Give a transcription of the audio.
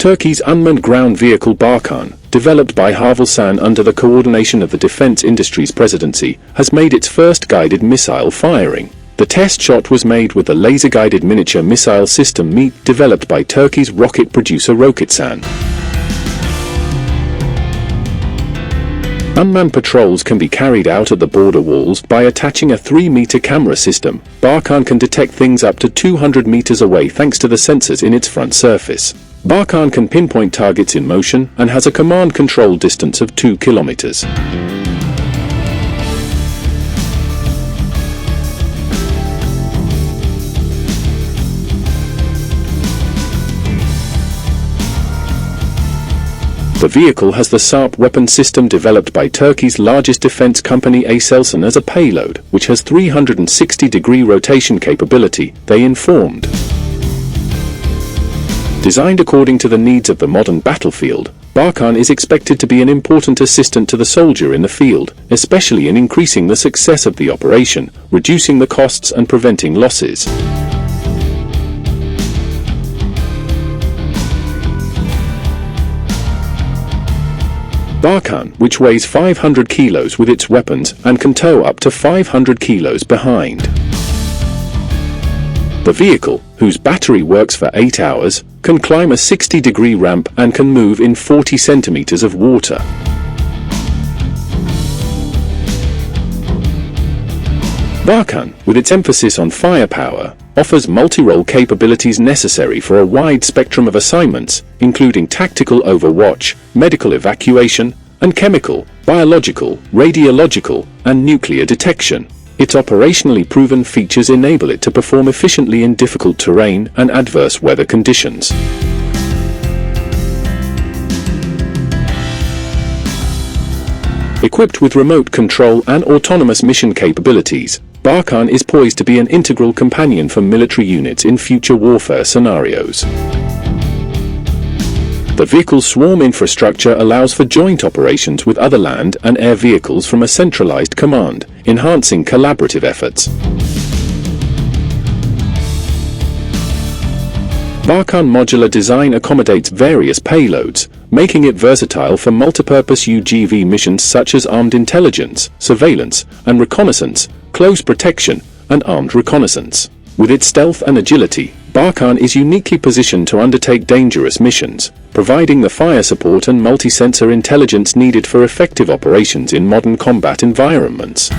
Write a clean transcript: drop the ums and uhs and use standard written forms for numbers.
Turkey's unmanned ground vehicle Barkan, developed by Havelsan under the coordination of the Defense Industries Presidency, has made its first guided missile firing. The test shot was made with the laser-guided miniature missile system METE developed by Turkey's rocket producer Roketsan. Unmanned patrols can be carried out at the border walls by attaching a 3-meter camera system. Barkan can detect things up to 200 meters away thanks to the sensors in its front surface. Barkan can pinpoint targets in motion and has a command control distance of 2 kilometers. The vehicle has the Sarp Weapon System developed by Turkey's largest defense company Aselsan as a payload, which has 360-degree rotation capability, they informed. Designed according to the needs of the modern battlefield, Barkan is expected to be an important assistant to the soldier in the field, especially in increasing the success of the operation, reducing the costs and preventing losses. Barkan, which weighs 500 kilos with its weapons and can tow up to 500 kilos behind. The vehicle, whose battery works for 8 hours, can climb a 60-degree ramp and can move in 40 centimeters of water. Barkan, with its emphasis on firepower, offers multi-role capabilities necessary for a wide spectrum of assignments, including tactical overwatch, medical evacuation, and chemical, biological, radiological, and nuclear detection. Its operationally proven features enable it to perform efficiently in difficult terrain and adverse weather conditions. Equipped with remote control and autonomous mission capabilities, Barkan is poised to be an integral companion for military units in future warfare scenarios. The vehicle's swarm infrastructure allows for joint operations with other land and air vehicles from a centralized command, enhancing collaborative efforts. Barkan modular design accommodates various payloads, making it versatile for multipurpose UGV missions such as armed intelligence, surveillance, and reconnaissance, close protection, and armed reconnaissance. With its stealth and agility, Barkan is uniquely positioned to undertake dangerous missions, providing the fire support and multi-sensor intelligence needed for effective operations in modern combat environments.